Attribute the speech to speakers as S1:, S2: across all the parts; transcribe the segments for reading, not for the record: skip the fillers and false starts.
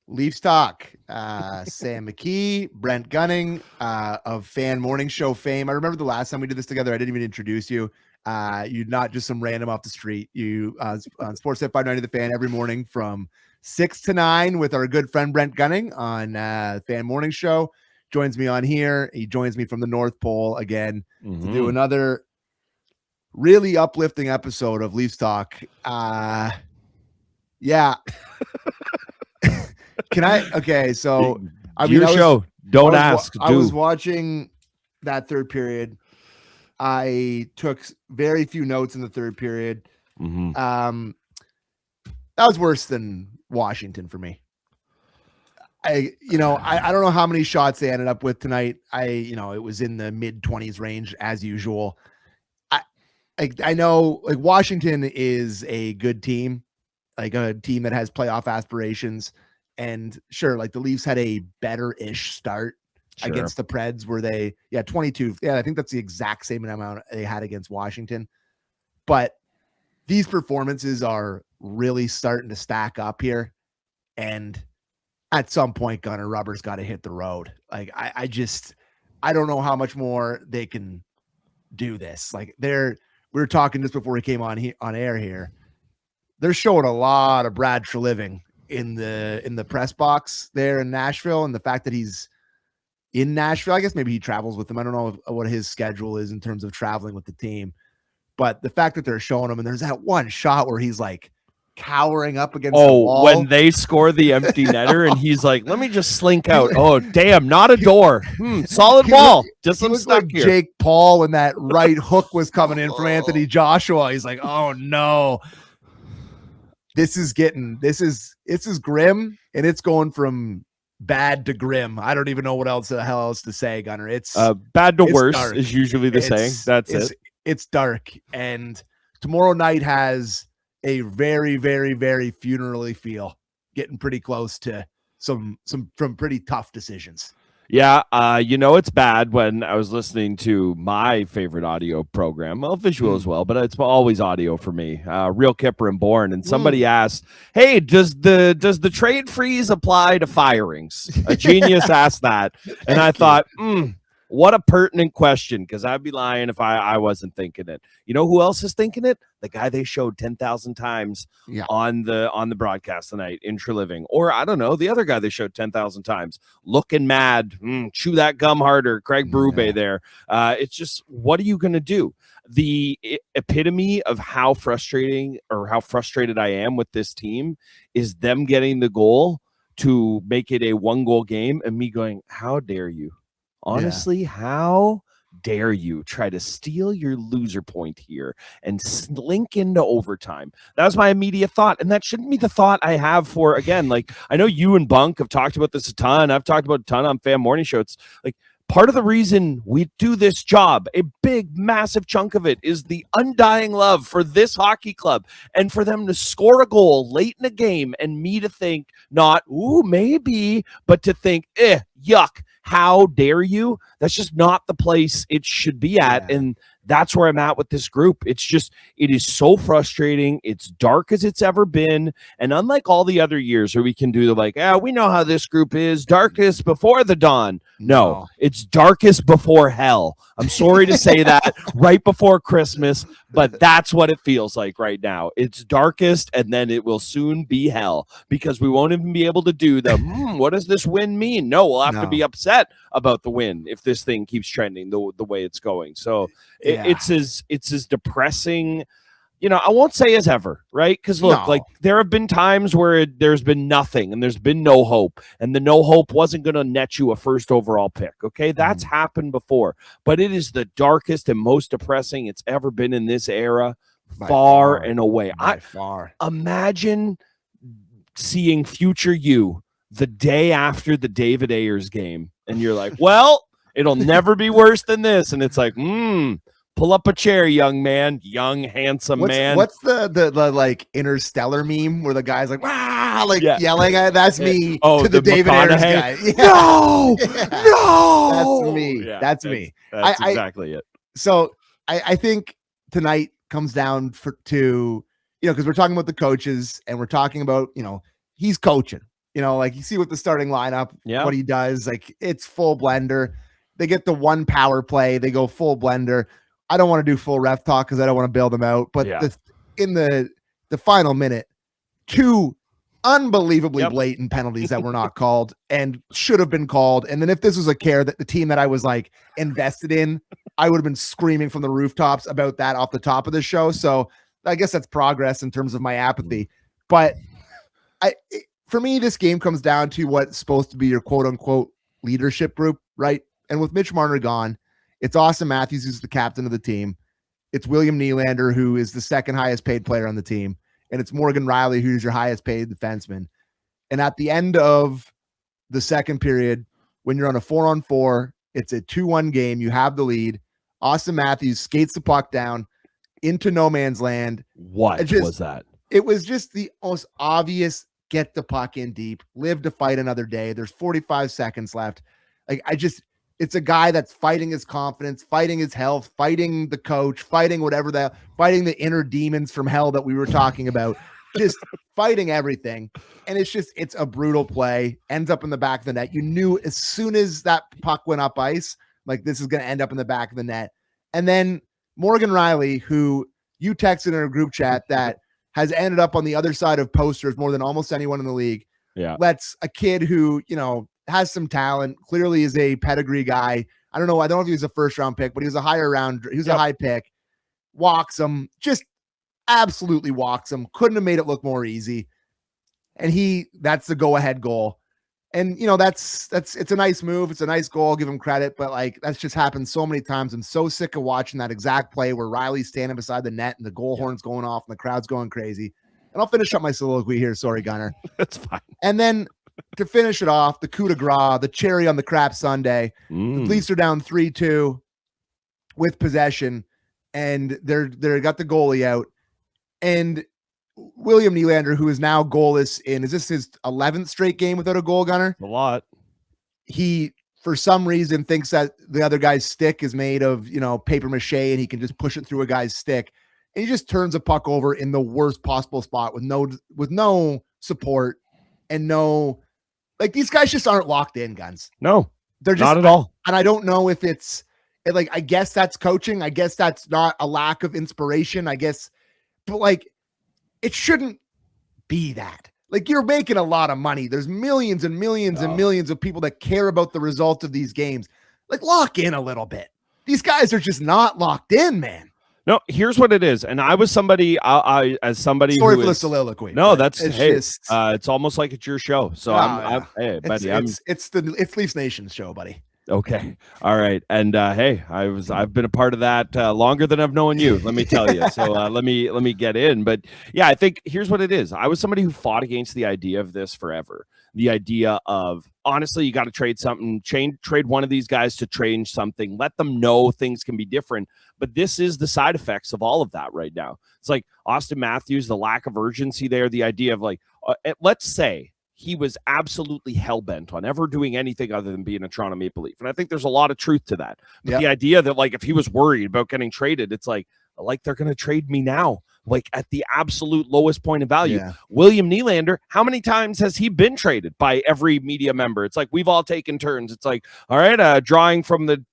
S1: Leafs Talk. Sam McKee, Brent Gunning of Fan Morning Show fame. I remember the last time we did this together, I didn't even introduce you. You're not just some random off the street. You on Sportsnet 590 The Fan every morning from 6 to 9 with our good friend Brent Gunning on Fan Morning Show. Joins me on here. He joins me from the North Pole again to do another really uplifting episode of Leafs Talk. Yeah. Can I? Okay, so I mean,
S2: your show. Don't ask.
S1: I was watching that third period. I took very few notes in the third period. That was worse than Washington for me. I don't know how many shots they ended up with tonight. It was in the mid-20s range as usual. I know like Washington is a good team, like a team that has playoff aspirations. And sure, like the Leafs had a better-ish start against the Preds where they, 22. Yeah, I think that's the exact same amount they had against Washington. But these performances are really starting to stack up here. And at some point, Gunner, rubber's got to hit the road. Like, I don't know how much more they can do this. Like, we were talking just before we came on air here. They're showing a lot of Brad Treliving in the press box there in Nashville, and the fact that he's in Nashville, I guess maybe he travels with them. I don't know what his schedule is in terms of traveling with the team, but the fact that they're showing him, and there's that one shot where he's like cowering up against the wall
S2: when they score the empty netter, and he's like, "Let me just slink out." Oh, damn, not a door. Solid wall. Just
S1: he was like here. Jake Paul when that right hook was coming in from Anthony Joshua. He's like, "Oh no." This is grim, and it's going from bad to grim. I don't even know what else the hell else to say, Gunner. It's
S2: bad to worse dark. Is usually the saying. That's it.
S1: It's dark, and tomorrow night has a very, very, very funerally feel. Getting pretty close to some pretty tough decisions.
S2: Yeah, it's bad when I was listening to my favorite audio program, well, visual as well, but it's always audio for me. Real Kipper and Born, and somebody asked, "Hey, does the trade freeze apply to firings?" A genius asked that, and I thought, what a pertinent question, because I'd be lying if I wasn't thinking it. You know who else is thinking it? The guy they showed 10,000 times on the broadcast tonight in Treliving. Or I don't know, the other guy they showed 10,000 times. Looking mad. Chew that gum harder. Craig Berube there. It's just, what are you going to do? The epitome of how frustrated I am with this team is them getting the goal to make it a 1-goal game and me going, how dare you? Honestly, how dare you try to steal your loser point here and slink into overtime? That was my immediate thought, and that shouldn't be the thought I have for, again, like, I know you and Bunk have talked about this a ton. I've talked about it a ton on Fan Morning Show. It's like part of the reason we do this job, a big, massive chunk of it, is the undying love for this hockey club, and for them to score a goal late in a game and me to think not, ooh, maybe, but to think, yuck. How dare you? That's just not the place it should be at. Yeah. And that's where I'm at with this group. It is so frustrating. It's dark as it's ever been. And unlike all the other years where we can do we know how this group is, darkest before the dawn. No, it's darkest before hell. I'm sorry to say that right before Christmas, but that's what it feels like right now. It's darkest, and then it will soon be hell, because we won't even be able to do the, what does this win mean? No, we'll have to be upset about the win if this thing keeps trending the way it's going. So it's as depressing, I won't say as ever, right? Because look, like there have been times where there's been nothing and there's been no hope, and the no hope wasn't going to net you a first overall pick. Okay, that's happened before, but it is the darkest and most depressing it's ever been in this era, far and away. Imagine seeing future you the day after the David Ayers game, and you're like, well, it'll never be worse than this, and it's like, pull up a chair, young man, young, handsome man.
S1: What's the like Interstellar meme where the guy's like, yelling? That's me to the David Ayers guy. No, that's me.
S2: Yeah,
S1: that's me.
S2: That's exactly it.
S1: So I think tonight comes down to, because we're talking about the coaches and we're talking about, he's coaching. You know, like you see with the starting lineup,
S2: Yeah.
S1: what he does, like it's full blender. They get the one power play, they go full blender. I don't want to do full ref talk because I don't want to bail them out. But in the final minute, 2 unbelievably blatant penalties that were not called and should have been called. And then if this was a care that the team that I was like invested in, I would have been screaming from the rooftops about that off the top of the show. So I guess that's progress in terms of my apathy. But for me, this game comes down to what's supposed to be your quote unquote leadership group, right? And with Mitch Marner gone, it's Austin Matthews, who's the captain of the team. It's William Nylander, who is the second highest paid player on the team. And it's Morgan Riley, who's your highest paid defenseman. And at the end of the second period, when you're on a 4-on-4, it's a 2-1 game. You have the lead. Austin Matthews skates the puck down into no man's land.
S2: What was that?
S1: It was just the most obvious get the puck in deep, live to fight another day. There's 45 seconds left. Like it's a guy that's fighting his confidence, fighting his health, fighting the coach, fighting fighting the inner demons from hell that we were talking about, just fighting everything. And it's a brutal play, ends up in the back of the net. You knew as soon as that puck went up ice, like this is going to end up in the back of the net. And then Morgan Riley, who you texted in a group chat that has ended up on the other side of posters more than almost anyone in the league.
S2: Yeah.
S1: Lets a kid who, has some talent, clearly is a pedigree guy. I don't know if he was a first round pick, but he was a a high pick. Walks him, just absolutely walks him. Couldn't have made it look more easy. And that's the go ahead goal. And it's a nice move. It's a nice goal. I'll give him credit, but like that's just happened so many times. I'm so sick of watching that exact play where Riley's standing beside the net and the goal horn's going off and the crowd's going crazy. And I'll finish up my soliloquy here. Sorry, Gunner.
S2: That's fine.
S1: And then to finish it off, the coup de grace, the cherry on the crap sundae. The Leafs are down 3-2 with possession, and they're got the goalie out. And William Nylander, who is now goalless is this his 11th straight game without a goal, Gunner?
S2: A lot.
S1: He, for some reason, thinks that the other guy's stick is made of, paper mache and he can just push it through a guy's stick. And he just turns a puck over in the worst possible spot with no support and no, like these guys just aren't locked in, Guns.
S2: No,
S1: they're just
S2: not at all.
S1: And I don't know if I guess that's coaching. I guess that's not a lack of inspiration. I guess, but like, it shouldn't be that. Like you're making a lot of money. There's millions and millions and millions of people that care about the result of these games. Like lock in a little bit. These guys are just not locked in, man.
S2: No, here's what it is. And I was somebody, as somebody
S1: sorry for the soliloquy.
S2: No, that's it's almost like it's your show. So hey, buddy,
S1: it's Leafs Nation's show, buddy.
S2: Okay. All right. And I've been a part of that longer than I've known you, let me tell you. So let me get in. But yeah, I think here's what it is. I was somebody who fought against the idea of this forever. The idea of honestly, you got to trade something, trade one of these guys to change something, let them know things can be different. But this is the side effects of all of that right now. It's like Austin Matthews, the lack of urgency there, the idea of like, let's say he was absolutely hell-bent on ever doing anything other than being a Toronto Maple Leaf. And I think there's a lot of truth to that. But the idea that like, if he was worried about getting traded, it's like they're going to trade me now, like at the absolute lowest point of value. Yeah. William Nylander, how many times has he been traded by every media member? It's like, we've all taken turns. It's like, all right, drawing from the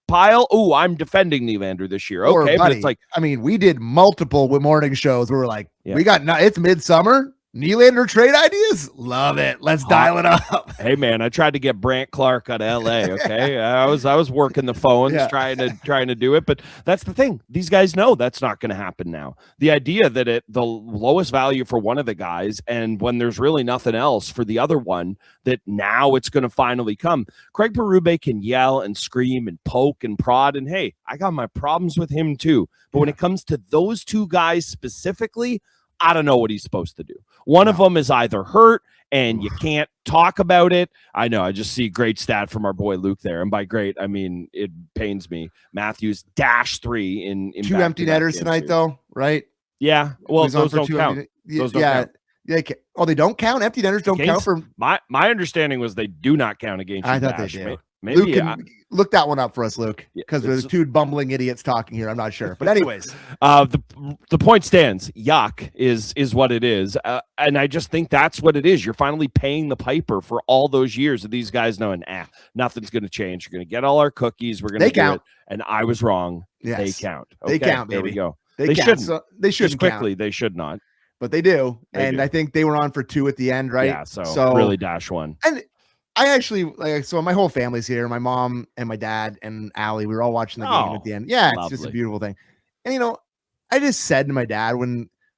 S2: pile. Oh, I'm defending Nylander this year. Okay. But it's like,
S1: I mean, we did multiple morning shows where we're like, it's midsummer. Nylander trade ideas? Love it. Let's dial it up.
S2: Hey man, I tried to get Brant Clark out of LA. Okay. I was working the phones trying to do it, but that's the thing. These guys know that's not going to happen now. The idea that the lowest value for one of the guys, and when there's really nothing else for the other one, that now it's going to finally come. Craig Berube can yell and scream and poke and prod, and hey, I got my problems with him too. But when it comes to those two guys specifically, I don't know what he's supposed to do. One of them is either hurt and you can't talk about it. I know. I just see great stat from our boy Luke there. And by great, I mean, it pains me. Matthews -3 in
S1: 2 empty netters tonight, though, right?
S2: Yeah. Well, those don't count. Those don't count.
S1: They don't count? Empty netters don't count for...
S2: My understanding was they do not count against you.
S1: I thought they do.
S2: Maybe
S1: Luke can look that one up for us, Luke, because there's two bumbling idiots talking here. I'm not sure, but anyways,
S2: the point stands. Yuck is what it is, and I just think that's what it is. You're finally paying the piper for all those years of these guys knowing, nothing's going to change. You're going to get all our cookies. We're going to count, and I was wrong.
S1: Yes.
S2: They count. Okay,
S1: they count. Baby.
S2: There we go.
S1: They
S2: shouldn't.
S1: So they shouldn't
S2: quickly.
S1: Count.
S2: They should not,
S1: but they do.
S2: They
S1: and
S2: do.
S1: I think they were on for 2 at the end, right?
S2: Yeah. So really dash one.
S1: And I actually so my whole family's here. My mom and my dad and Allie, we were all watching the game at the end. Yeah, it's just a beautiful thing. And I just said to my dad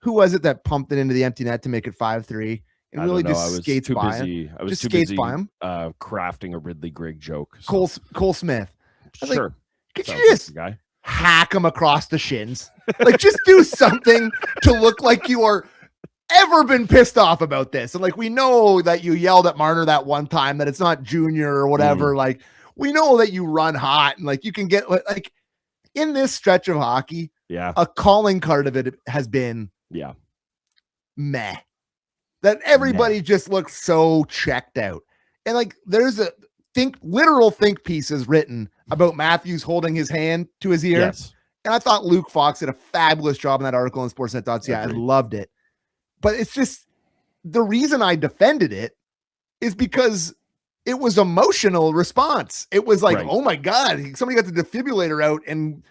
S1: who was it that pumped it into the empty net to make it 5-3 and really just skates by him.
S2: I was too busy crafting a Ridley Grigg joke.
S1: So. Cole Smith. I was
S2: sure.
S1: Like, could you just hack him across the shins? Like just do something to look like you are ever been pissed off about this. And we know that you yelled at Marner that one time, that it's not junior or whatever. Like we know that you run hot and you can get in this stretch of hockey.
S2: Yeah.
S1: A calling card of it has been meh. That everybody just looks so checked out. And there's literal think pieces written about Matthews holding his hand to his ear.
S2: Yes.
S1: And I thought Luke Fox did a fabulous job in that article on Sportsnet.ca. I loved it. But it's just the reason I defended it is because it was emotional response. It was oh my God, somebody got the defibrillator out and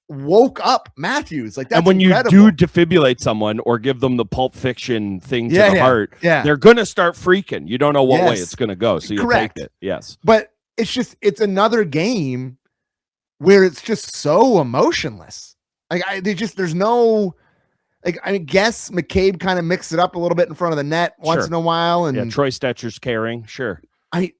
S1: woke up Matthews. That's
S2: and when
S1: incredible.
S2: You do defibrillate someone or give them the Pulp Fiction thing to the heart, they're going to start freaking. You don't know what way it's going to go. So you take it. Yes.
S1: But it's another game where it's just so emotionless. There's no, I guess McCabe kind of mixed it up a little bit in front of the net once in a while. And
S2: Troy Stetcher's caring. Sure.
S1: I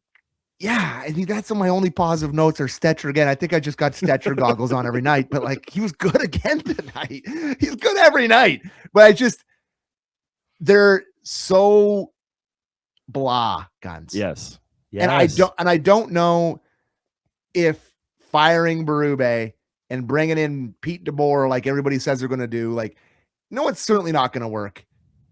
S1: think that's my only positive notes are Stetcher again. I think I just got Stetcher goggles on every night, but he was good again tonight. He's good every night, but they're so blah guns.
S2: Yes.
S1: And I don't know if firing Berube and bringing in Pete DeBoer, like everybody says they're going to do, it's certainly not going to work.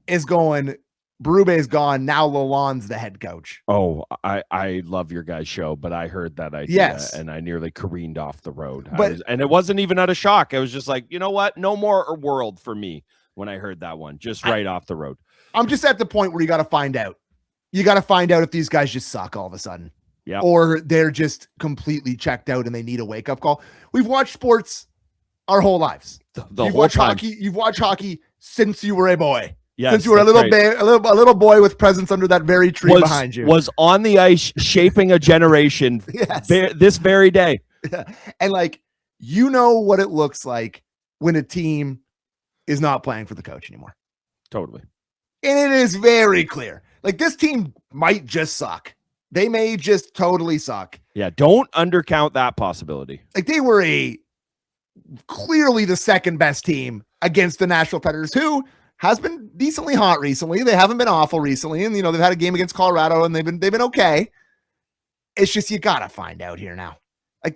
S1: Berube's gone. Now Lalonde's the head coach.
S2: Oh, I love your guys' show, but I heard that idea and I nearly careened off the road. And it wasn't even out of shock. I was just you know what? No more world for me when I heard that one, just right off the road. I'm
S1: just at the point where you got to find out. You got to find out if these guys just suck all of a sudden.
S2: Yeah.
S1: Or they're just completely checked out and they need a wake-up call. We've watched sports our whole lives. You've watched hockey. You've watched hockey since you were a boy.
S2: Yes,
S1: since you were a little boy with presents under that very tree behind you.
S2: Was on the ice shaping a generation this very day.
S1: Yeah. And you know what it looks like when a team is not playing for the coach anymore.
S2: Totally.
S1: And it is very clear. This team might just suck. They may just totally suck.
S2: Yeah, don't undercount that possibility.
S1: They were clearly the second best team against the Nashville Predators, who has been decently hot recently. They haven't been awful recently, and they've had a game against Colorado, and they've been okay. It's just you gotta find out here now.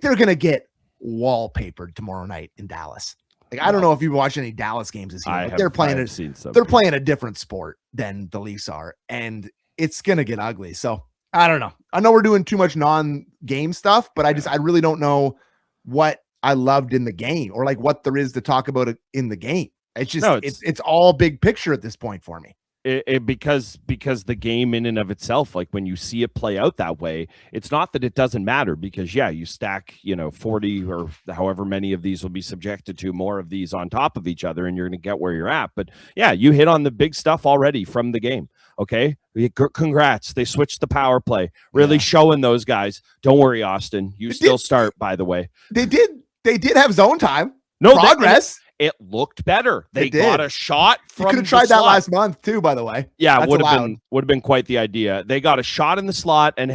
S1: They're gonna get wallpapered tomorrow night in Dallas. I don't know if you've watched any Dallas games this year. They're playing a different sport than the Leafs are, and it's gonna get ugly. So I don't know. I know we're doing too much non-game stuff, but I really don't know what I loved in the game or what there is to talk about in the game. It's just it's all big picture at this point for me.
S2: Because the game in and of itself, when you see it play out that way, it's not that it doesn't matter because you stack 40 or however many of these will be subjected to more of these on top of each other, and you're going to get where you're at. But you hit on the big stuff already from the game. Okay, congrats. They switched the power play, really showing those guys. Don't worry, Austin. You still start. By the way,
S1: they did have zone time.
S2: No
S1: progress.
S2: It looked better. They got a shot from
S1: you could have tried that last month too, by the way.
S2: Yeah, would have been quite the idea. They got a shot in the slot, and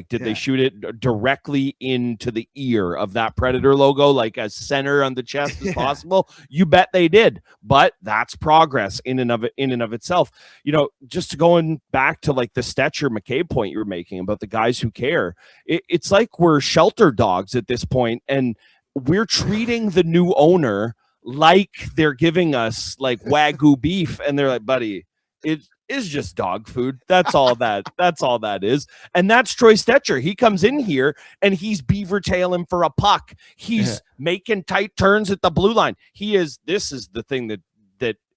S2: did they shoot it directly into the ear of that Predator logo, as center on the chest as possible? You bet they did. But that's progress in and of itself. Just going back to the Stetcher McCabe point you were making about the guys who care. It's like we're shelter dogs at this point, and we're treating the new owner like they're giving us Wagyu beef, and they're buddy, is just dog food. That's all that is. And that's Troy Stecher. He comes in here and he's beaver tailing for a puck. He's making tight turns at the blue line. This is the thing that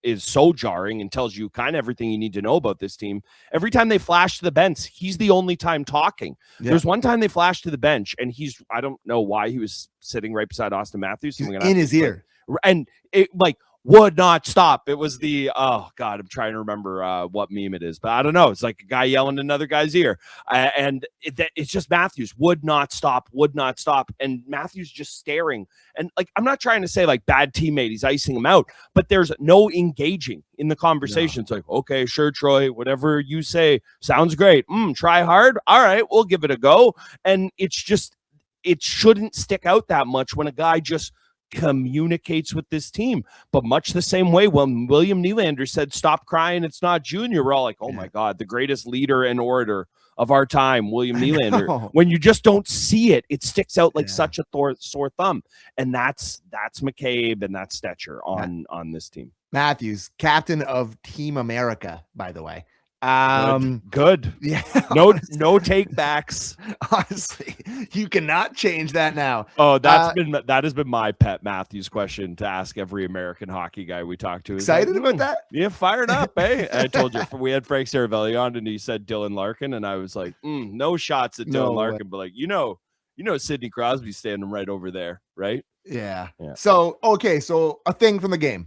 S2: is so jarring and tells you kind of everything you need to know about this team. Every time they flash to the bench, he's the only time talking. There's one time they flash to the bench and I don't know why he was sitting right beside Austin Matthews.
S1: In his ear.
S2: And it would not stop. It was oh God, I'm trying to remember what meme it is, but I don't know. It's like a guy yelling in another guy's ear. And it's just Matthews would not stop. And Matthews just staring. And like, I'm not trying to say like bad teammate, he's icing him out, but there's no engaging in the conversation. No. It's like, okay, sure, Troy, whatever you say sounds great. Try hard. All right, we'll give it a go. And it shouldn't stick out that much when a guy just communicates with this team. But much the same way when William Nylander said, "Stop crying, it's not Junior," we're all like, oh my God, the greatest leader and orator of our time, William Nylander. When you just don't see it, it sticks out like such a sore thumb. And that's McCabe and that's Stecher on this team.
S1: Matthews, captain of Team America, by the way.
S2: Good.
S1: Yeah.
S2: No take backs.
S1: Honestly, you cannot change that now.
S2: Oh, that has been my pet Matthews question to ask every American hockey guy we talk to.
S1: Excited about that?
S2: Yeah, fired up, eh? I told you we had Frank Saravelli on and he said Dylan Larkin, and I was like, no shots at Dylan Larkin, but like Sidney Crosby's standing right over there, right?
S1: Yeah. So so a thing from the game.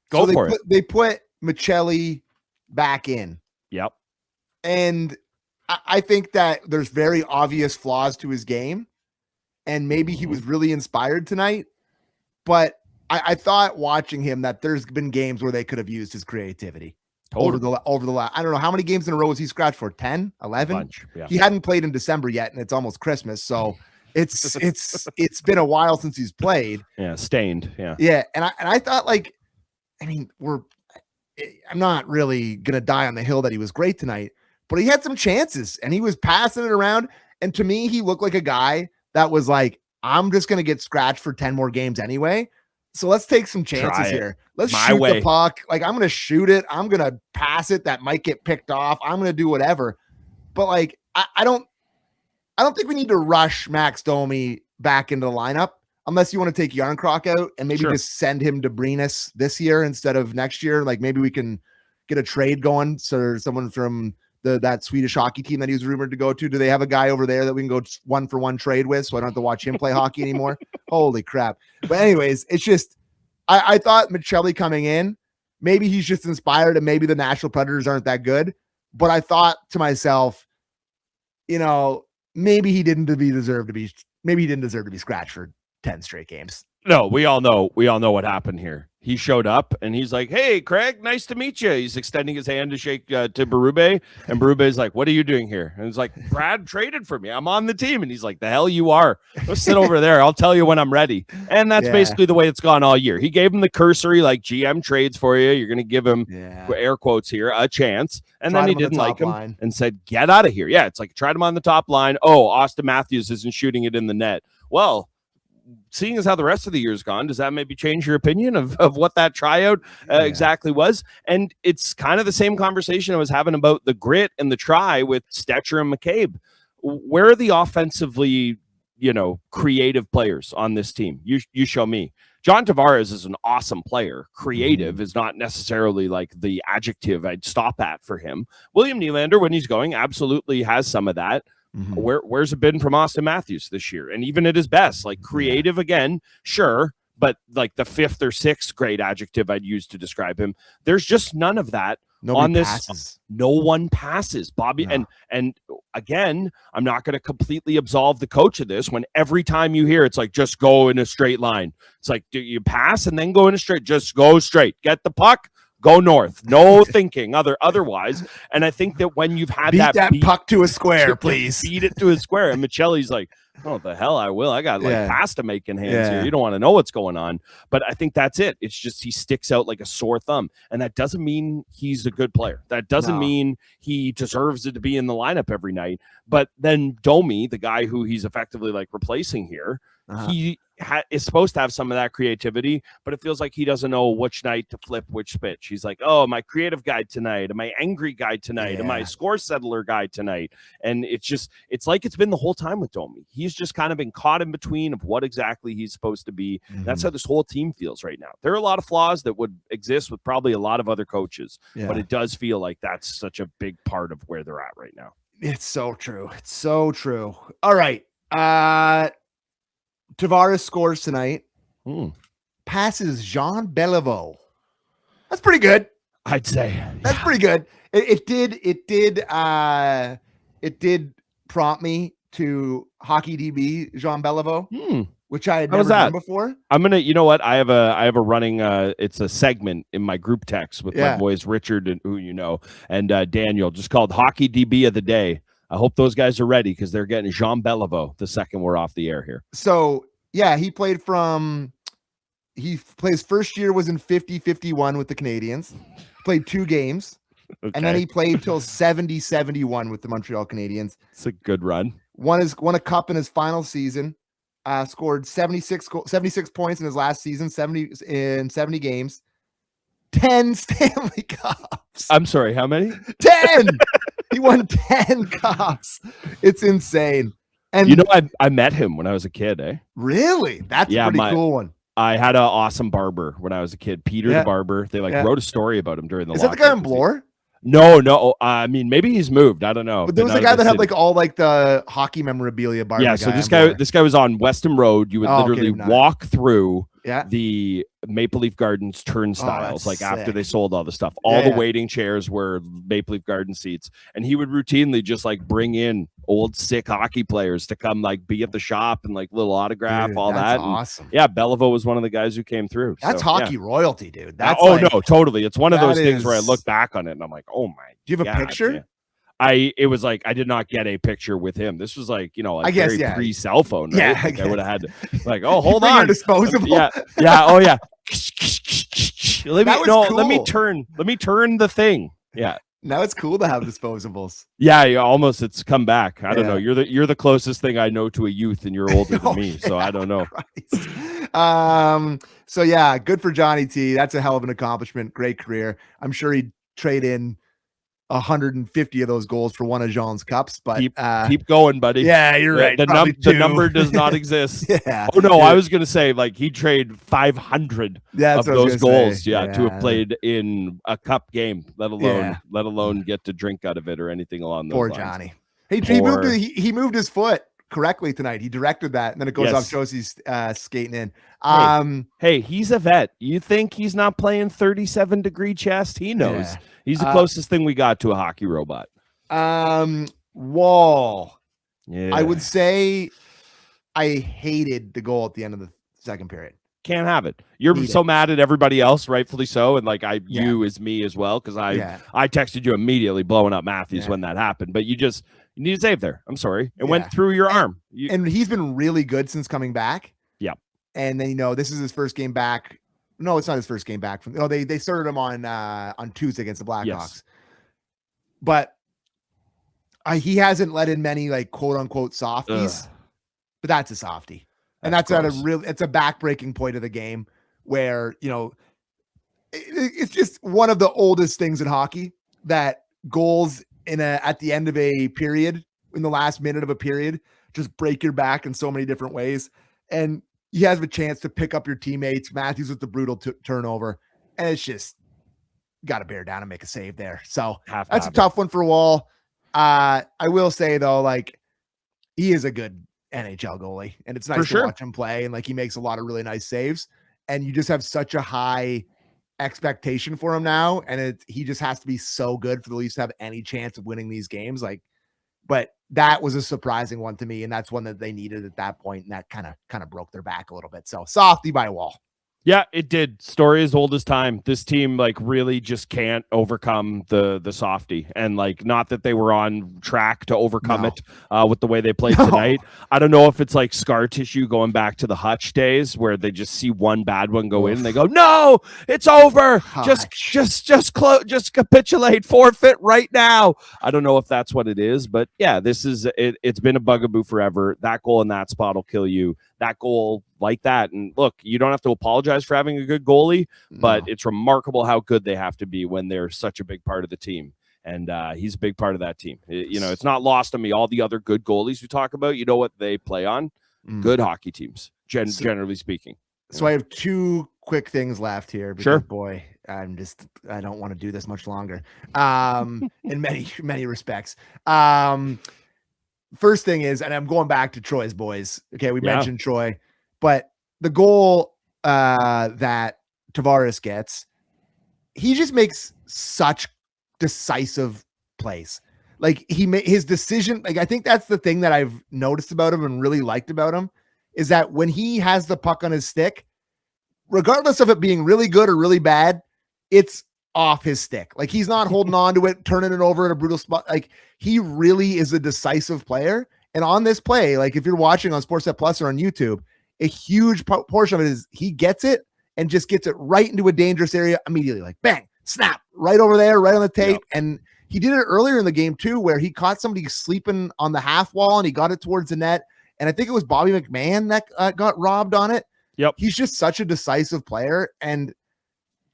S1: They put Michelli back in.
S2: Yep.
S1: And I think that there's very obvious flaws to his game. And maybe he was really inspired tonight. But I thought watching him that there's been games where they could have used his creativity. Totally. Over the last, I don't know how many games in a row was he scratched for? 10, 11?
S2: Bunch, yeah.
S1: He hadn't played in December yet, and it's almost Christmas. So it's been a while since he's played.
S2: Yeah, stained. Yeah.
S1: Yeah. And I thought, like, I mean, I'm not really going to die on the hill that he was great tonight, but he had some chances and he was passing it around. And to me, he looked like a guy that was like, I'm just going to get scratched for 10 more games anyway. So let's take some chances here. Let's shoot the puck. Like, I'm going to shoot it. I'm going to pass it. That might get picked off. I'm going to do whatever. But like, I don't think we need to rush Max Domi back into the lineup. Unless you want to take Yarncroc out and maybe just send him to Brenus this year instead of next year. Like maybe we can get a trade going. So someone from that Swedish hockey team that he was rumored to go to. Do they have a guy over there that we can go 1-for-1 trade with so I don't have to watch him play hockey anymore? Holy crap. But anyways, it's just, I thought Michelli coming in, maybe he's just inspired and maybe the Nashville Predators aren't that good. But I thought to myself, maybe he didn't deserve to be scratched for 10 straight games.
S2: No, we all know what happened here. He showed up and he's like, "Hey, Craig, nice to meet you." He's extending his hand to shake to Berube, and Berube's like, "What are you doing here?" And he's like, "Brad traded for me. I'm on the team." And he's like, "The hell you are. Go sit over there. I'll tell you when I'm ready." And that's basically the way it's gone all year. He gave him the cursory, like, GM trades for you. You're going to give him, air quotes here, a chance. And then he didn't like him and said, "Get out of here." Yeah, it's like, tried him on the top line. Oh, Austin Matthews isn't shooting it in the net. Well, seeing as how the rest of the year's gone, does that maybe change your opinion of what that tryout exactly was? And it's kind of the same conversation I was having about the grit and the try with Stecher and McCabe. Where are the offensively, creative players on this team? You show me. John Tavares is an awesome player. Creative is not necessarily like the adjective I'd stop at for him. William Nylander, when he's going, absolutely has some of that. Where's it been from Austin Matthews this year? And even at his best, like creative again, sure, but like the 5th or 6th grade adjective I'd use to describe him, there's just none of that.
S1: Nobody passes.
S2: No one passes, Bobby. No. And again, I'm not going to completely absolve the coach of this when every time you hear it's like, just go in a straight line. It's like, do you pass and then go in a straight? Just go straight. Get the puck. Go north. No thinking otherwise. And I think that when you've had
S1: that puck to a square, please
S2: beat it to a square. And Michelli's like, "Oh, the hell I will. I got pasta making hands here. You don't want to know what's going on." But I think that's it. It's just he sticks out like a sore thumb. And that doesn't mean he's a good player. That doesn't mean he deserves it to be in the lineup every night. But then Domi, the guy who he's effectively like replacing here, he is supposed to have some of that creativity, but it feels like he doesn't know which night to flip which pitch. He's like, oh, am I creative guy tonight? Am I angry guy tonight? Am I score settler guy tonight? And it's like it's been the whole time with Domi. He's just kind of been caught in between of what exactly he's supposed to be. That's how this whole team feels right now. There are a lot of flaws that would exist with probably a lot of other coaches, but it does feel like that's such a big part of where they're at right now.
S1: It's so true. It's so true. All right. Tavares scores tonight. Passes Jean Beliveau. That's pretty good.
S2: I'd say
S1: that's pretty good. It did prompt me to hockey DB Jean Beliveau, which I had never done before.
S2: I'm gonna, you know what? I have a running. It's a segment in my group text with my boys Richard and who you know and Daniel, just called Hockey DB of the Day. I hope those guys are ready because they're getting Jean Beliveau the second we're off the air here.
S1: So, yeah, he plays first year was in 50-51 with the Canadiens. Played 2 games. Okay. And then he played till 70-71 with the Montreal Canadiens.
S2: It's a good run.
S1: Won a cup in his final season. Scored 76 points in his last season, 70 games. 10 Stanley Cups.
S2: I'm sorry, how many?
S1: 10. He won 10 cups. It's insane. And
S2: you know, I met him when I was a kid, eh?
S1: Really? That's a pretty cool one.
S2: I had an awesome barber when I was a kid, Peter the barber. They wrote a story about him during the.
S1: Is that the guy on Bloor?
S2: No. I mean, maybe he's moved. I don't know.
S1: But there was a guy that had all the hockey memorabilia bar.
S2: Yeah. So this guy was on Weston Road. You would literally walk through the Maple Leaf Gardens turnstiles, after they sold all the stuff. All the waiting chairs were Maple Leaf Garden seats, and he would routinely just bring in old sick hockey players to come be at the shop and little autograph, all that.
S1: Awesome.
S2: And, Beliveau was one of the guys who came through.
S1: That's hockey royalty, dude. That's
S2: no, totally. It's one of those things where I look back on it and I'm like, oh my.
S1: Do you have a picture?
S2: Man. I did not get a picture with him. This was I guess, very pre-cell phone, right? Yeah, I would have had to hold on.
S1: Disposable.
S2: Oh yeah. Let me turn the thing. Yeah.
S1: Now it's cool to have disposables.
S2: Yeah, it's come back. I don't know. You're the closest thing I know to a youth, and you're older than me, so I don't know.
S1: So yeah, good for Johnny T. That's a hell of an accomplishment. Great career. I'm sure he'd trade in 150 of those goals for one of Jean's cups, but
S2: keep going, buddy.
S1: Yeah, you're right.
S2: The number does not exist.
S1: Oh
S2: no, I was gonna say he'd trade 500 of those goals. To have played in a cup game, let alone get to drink out of it or anything along those lines.
S1: Poor Johnny. He moved his foot correctly tonight. He directed that, and then it goes off. Josie's skating in.
S2: Hey, he's a vet. You think he's not playing 37-degree chest? He knows. Yeah. He's the closest thing we got to a hockey robot.
S1: Wall.
S2: Yeah.
S1: I would say I hated the goal at the end of the second period.
S2: Can't have it. You're so mad at everybody else, rightfully so, and you as me as well, because I texted you immediately blowing up Matthews when that happened. But you need a save there. I'm sorry. It went through your arm.
S1: And he's been really good since coming back.
S2: Yeah.
S1: And then this is his first game back. No, it's not his first game back. They started him on Tuesday against the Blackhawks. Yes. But he hasn't let in many quote unquote softies. But that's a softie. And that's it's a back-breaking point of the game where, it's just one of the oldest things in hockey that goals at the end of a period, in the last minute of a period, just break your back in so many different ways. And he has a chance to pick up your teammates. Matthews with the brutal turnover. And it's just got to bear down and make a save there. So that's a tough one for Wall. I will say, though, he is a good NHL goalie, and it's nice to watch him play, and he makes a lot of really nice saves, and you just have such a high expectation for him now, and he just has to be so good for the Leafs to have any chance of winning these games. But that was a surprising one to me, and that's one that they needed at that point, and that kind of broke their back a little bit. So softy by Wall.
S2: Yeah, it did. Story as old as time. This team really just can't overcome the softy, and not that they were on track to overcome it with the way they played tonight. I don't know if it's scar tissue going back to the Hutch days where they just see one bad one go in and they go, no, it's over. Hutch. Just capitulate, forfeit right now. I don't know if that's what it is, but yeah, this is it. It's been a bugaboo forever. That goal in that spot will kill you. that goal like that. And look, you don't have to apologize for having a good goalie, but it's remarkable how good they have to be when they're such a big part of the team. And he's a big part of that team. It's not lost on me. All the other good goalies we talk about, you know what they play on? Good hockey teams, generally speaking.
S1: So I have two quick things left here. Because,
S2: sure.
S1: Boy, I don't want to do this much longer. In many respects. First thing is, and I'm going back to Troy's boys. Okay, we mentioned Troy, but the goal that Tavares gets, he just makes such decisive plays. Like he made his decision. Like I think that's the thing that I've noticed about him and really liked about him is that when he has the puck on his stick, regardless of it being really good or really bad, it's off his stick. Like he's not holding on to it, turning it over in a brutal spot. Like he really is a decisive player. And on this play, like if you're watching on Sportsnet Plus or on YouTube, a huge portion of it is he gets it and just gets it right into a dangerous area immediately. Like bang, snap, right over there, right on the tape. Yep. And he did it earlier in the game too, where he caught somebody sleeping on the half wall and he got it towards the net. And I think it was Bobby McMahon that got robbed on it.
S2: Yep.
S1: He's just such a decisive player and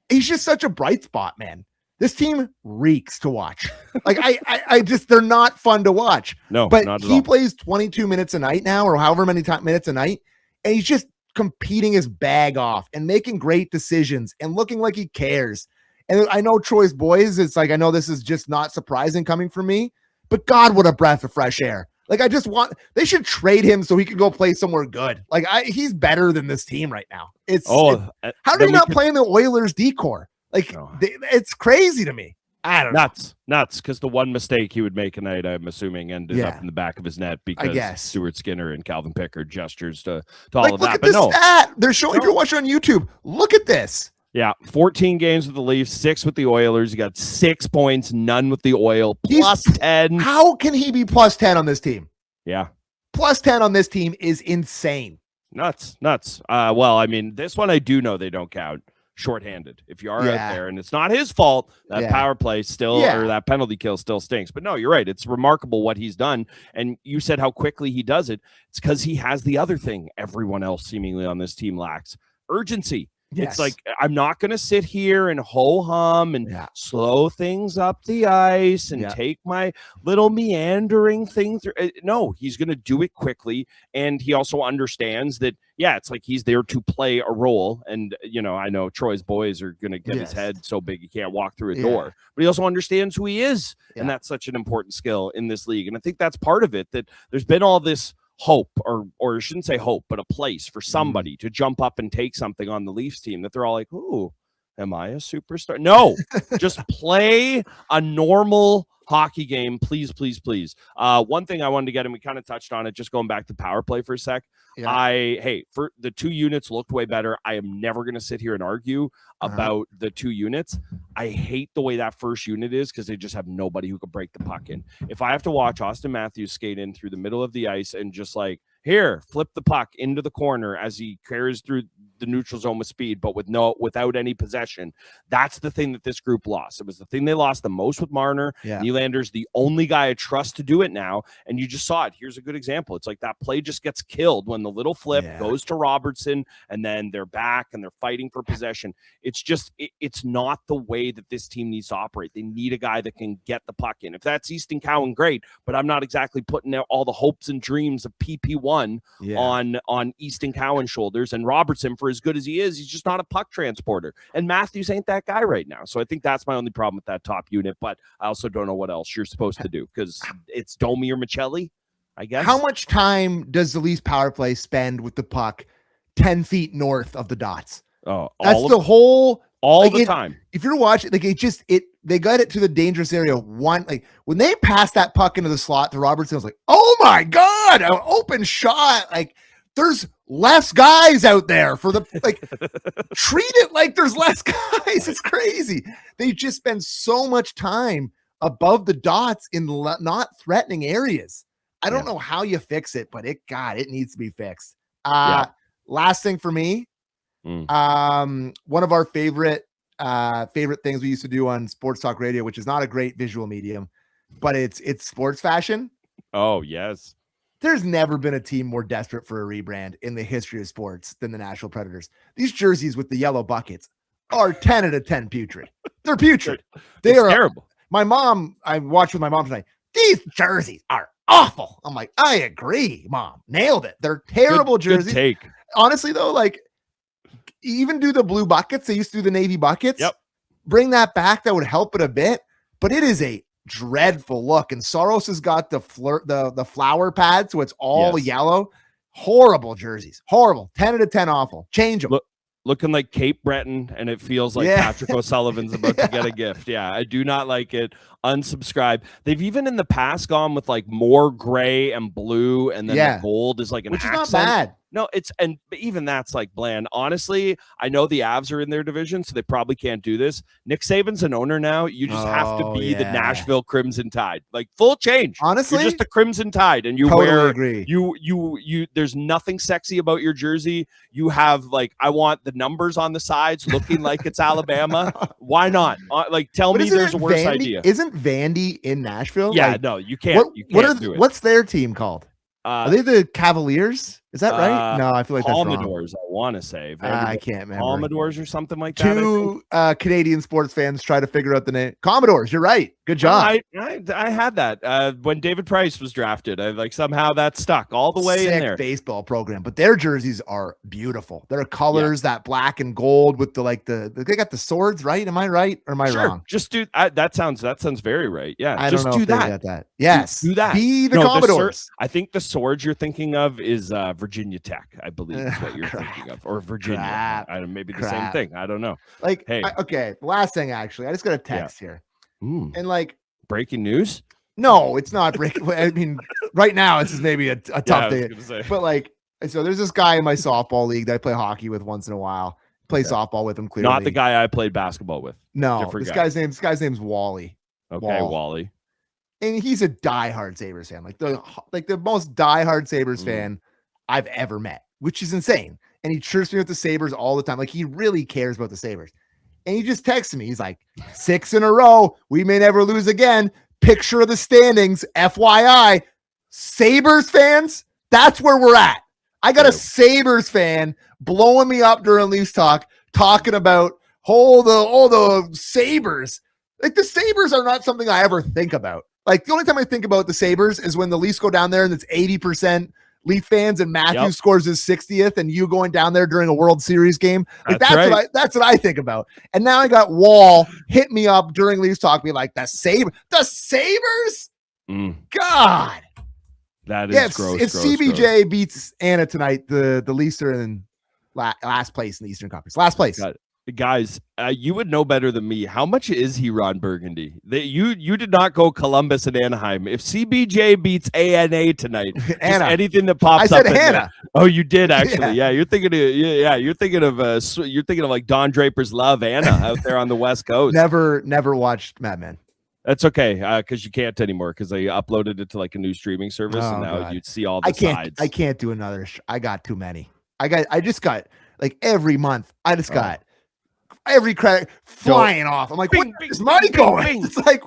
S1: he's just such a bright spot, man. This team reeks to watch. Like I just, they're not fun to watch.
S2: No,
S1: but
S2: not at
S1: he
S2: all.
S1: plays 22 minutes a night now, or however many minutes a night. And he's just competing his bag off and making great decisions and looking like he cares. And I know Troy's boys, it's like, I know this is just not surprising coming from me, but God, what a breath of fresh air. Like, they should trade him so he can go play somewhere good. Like, he's better than this team right now. How do you not play in the Oilers decor? Like, it's crazy to me. I don't know.
S2: Nuts. Because the one mistake he would make a night, I'm assuming, ended up in the back of his net because Stuart Skinner and Calvin Pickard gestures to all of that.
S1: Look at this stat. They're showing, if you're watching on YouTube, look at this.
S2: Yeah, 14 games with the Leafs, 6 with the Oilers. You got 6 points, none with the Oil, plus 10.
S1: How can he be plus 10 on this team?
S2: Yeah.
S1: Plus 10 on this team is insane.
S2: Nuts. Well, I mean, this one I do know they don't count shorthanded. If you are out there, and it's not his fault, that power play still, or that penalty kill still stinks. But no, you're right. It's remarkable what he's done. And you said how quickly he does it. It's because he has the other thing everyone else seemingly on this team lacks: urgency. Yes. It's like, I'm not going to sit here and ho-hum and slow things up the ice and take my little meandering thing through. No, he's going to do it quickly. And he also understands that, it's like he's there to play a role. And, I know Troy's boys are going to get his head so big he can't walk through a door. But he also understands who he is. And that's such an important skill in this league. And I think that's part of it, that there's been all this hope, or I shouldn't say hope, but a place for somebody to jump up and take something on the Leafs team that they're all like, ooh, am I a superstar? No, just play a normal hockey game, please. One thing I wanted to get, and we kind of touched on it, just going back to power play for a sec. For the 2 units looked way better. I am never going to sit here and argue about the 2 units. I hate the way that first unit is because they just have nobody who could break the puck in. If I have to watch Austin Matthews skate in through the middle of the ice and just like, here, flip the puck into the corner as he carries through the neutral zone with speed, but without any possession. That's the thing that this group lost. It was the thing they lost the most with Marner. Nylander's the only guy I trust to do it now. And you just saw it. Here's a good example. It's like that play just gets killed when the little flip goes to Robertson, and then they're back and they're fighting for possession. It's just, it's not the way that this team needs to operate. They need a guy that can get the puck in. If that's Easton Cowan, great, but I'm not exactly putting out all the hopes and dreams of PP1 on Easton Cowan's shoulders. And Robertson, for as good as he is, he's just not a puck transporter. And Matthews ain't that guy right now. So I think that's my only problem with that top unit. But I also don't know what else you're supposed to do, because it's Domi or Michelli, I guess.
S1: How much time does the Leafs power play spend with the puck 10 feet north of the dots?
S2: Oh,
S1: that's the whole
S2: the time.
S1: If you're watching, they got it to the dangerous area when they passed that puck into the slot to Robertson, I was like, oh my God, an open shot. Like, there's less guys out there for the, treat it like there's less guys. It's crazy. They just spend so much time above the dots in not threatening areas. I don't know how you fix it, but it needs to be fixed. Last thing for me, one of our favorite things we used to do on Sports Talk Radio, which is not a great visual medium, but it's sports fashion.
S2: Oh, yes.
S1: There's never been a team more desperate for a rebrand in the history of sports than the Nashville Predators. These jerseys with the yellow buckets are 10 out of 10 putrid. They're putrid. They are
S2: terrible.
S1: I watched with my mom tonight. These jerseys are awful. I'm like, I agree, Mom. Nailed it. They're terrible jerseys.
S2: Good take.
S1: Honestly, though, like, even do the blue buckets. They used to do the navy buckets.
S2: Yep.
S1: Bring that back. That would help it a bit. But it is a dreadful look. And Soros has got the flower pad, so it's all yellow. Horrible jerseys. Horrible. 10 out of 10 awful. Change them.
S2: Looking like Cape Breton, and it feels like Patrick O'Sullivan's about to get a gift. Yeah, I do not like it. Unsubscribe. They've even in the past gone with like more gray and blue, and then the gold is like an accent.
S1: Is not bad.
S2: No, but even that's like bland. Honestly, I know the Avs are in their division, so they probably can't do this. Nick Saban's an owner now. You just have to be the Nashville Crimson Tide, like full change.
S1: Honestly,
S2: you're just the Crimson Tide, and you
S1: agree.
S2: You. There's nothing sexy about your jersey. You have like, I want the numbers on the sides looking like it's Alabama. Why not? Tell me there's a worse idea.
S1: Isn't Vandy in Nashville?
S2: Yeah, no, you can't. Do it.
S1: What's their team called? Are they the Cavaliers? Is that right? No, I feel like
S2: Commodores,
S1: that's
S2: wrong. I want to say.
S1: I can't remember.
S2: Commodores or something like that.
S1: Two Canadian sports fans try to figure out the name. Commodores, you're right. Good job.
S2: I had that when David Price was drafted. Somehow that stuck all the way in there.
S1: Baseball program, but their jerseys are beautiful. Their colors, that black and gold with they got the swords, right? Am I right or am I wrong?
S2: Just do that. Sounds very right. Yeah,
S1: I
S2: just
S1: don't know
S2: do
S1: if they
S2: that.
S1: got that. Yes,
S2: do that.
S1: Be the Commodores.
S2: I think the swords you're thinking of is Virginia Tech. I believe is what you're thinking of, or Virginia. Maybe the same thing. I don't know.
S1: Like, hey, okay. Last thing, actually, I just got a text here, and like
S2: breaking news.
S1: No, it's not breaking. I mean, right now this is maybe a tough day, but like, so there's this guy in my softball league that I play hockey with once in a while. Play softball with him. Clearly,
S2: not the guy I played basketball with.
S1: No, this guy's name's Wally.
S2: Okay, Wally.
S1: And he's a diehard Sabres fan, like the most diehard Sabres fan I've ever met, which is insane. And he chirps me with the Sabres all the time. Like, he really cares about the Sabres. And he just texted me. He's like, 6 in a row. We may never lose again. Picture of the standings. FYI. Sabres fans, that's where we're at. I got a Sabres fan blowing me up during Leafs talk, talking about all the Sabres. Like, the Sabres are not something I ever think about. Like, the only time I think about the Sabres is when the Leafs go down there and it's 80% Leaf fans and Matthews scores his 60th and you going down there during a World Series game. Like, that's what I think about. And now I got Wall hit me up during Leafs talk, be like, the Sabres? God.
S2: That is gross.
S1: It's CBJ beats Anna tonight. The Leafs are in last place in the Eastern Conference. Last place.
S2: Guys, you would know better than me. How much is he Ron Burgundy? You did not go Columbus and Anaheim. If CBJ beats ANA tonight, anything that pops up.
S1: I said Hannah.
S2: Oh, you did actually. Yeah, you're thinking of like Don Draper's Love, Anna out there on the West Coast.
S1: Never watched Mad Men.
S2: That's okay, because you can't anymore because they uploaded it to like a new streaming service, and now you'd see all the sides.
S1: I can't do another. I got too many. I just got like every month. I just got every credit flying off. I'm like, where is money going? It's like,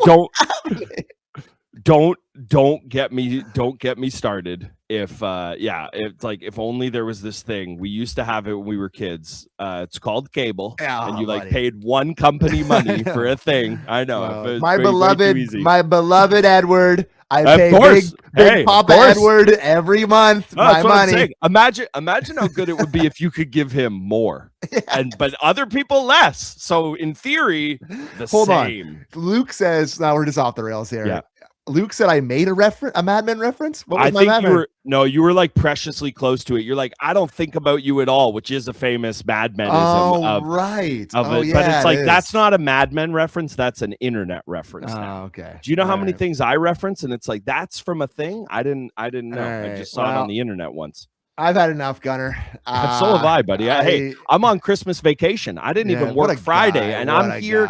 S2: don't get me started. If only there was this thing. We used to have it when we were kids. It's called cable, and you paid one company money for a thing. I know.
S1: My beloved Edward. I pay big Papa Edward every month. My money.
S2: Imagine how good it would be if you could give him more, but other people less. So in theory,
S1: Hold on. Luke says, now we're just off the rails here. Yeah. Luke said I made a Mad Men reference. What was my Mad Men?
S2: You were like preciously close to it. You're like, I don't think about you at all, which is a famous Mad Men-ism.
S1: Right.
S2: But it's like, that's not a Mad Men reference. That's an internet reference. Now.
S1: Okay.
S2: Do you know how many things I reference? And it's like, that's from a thing. I didn't know. Right. I just saw it on the internet once.
S1: I've had enough, Gunner.
S2: So have I, buddy. Hey, I'm on Christmas vacation. I didn't even work Friday, and I'm here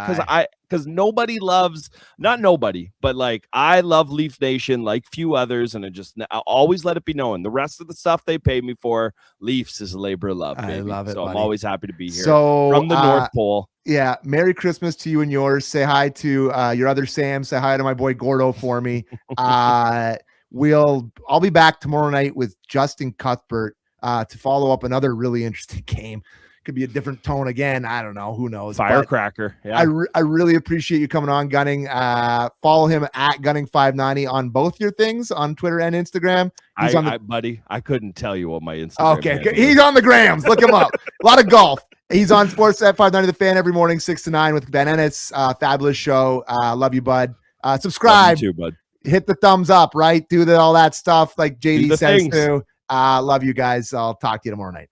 S2: because nobody loves, not nobody, but like I love Leaf Nation like few others, and I always let it be known. The rest of the stuff they pay me for, Leafs is a labor of love, baby.
S1: I love it,
S2: so
S1: buddy.
S2: I'm always happy to be here.
S1: So
S2: from the North Pole.
S1: Yeah, Merry Christmas to you and yours. Say hi to your other Sam. Say hi to my boy Gordo for me. I'll be back tomorrow night with Justin Cuthbert to follow up another really interesting game. Could be a different tone again. I don't know. Who knows?
S2: Firecracker. Yeah.
S1: I really appreciate you coming on, Gunning. Follow him at Gunning590 on both your things on Twitter and Instagram. He's
S2: buddy, I couldn't tell you what my Instagram.
S1: Okay, he's on the grams. Look him up. A lot of golf. He's on Sportsnet 590 The Fan every morning, 6 to 9 with Ben Ennis. Fabulous show. Love you, bud. Subscribe.
S2: Love you too, bud.
S1: Hit the thumbs up, right? Do all that stuff like JD says
S2: things.
S1: too. Love you guys. I'll talk to you tomorrow night.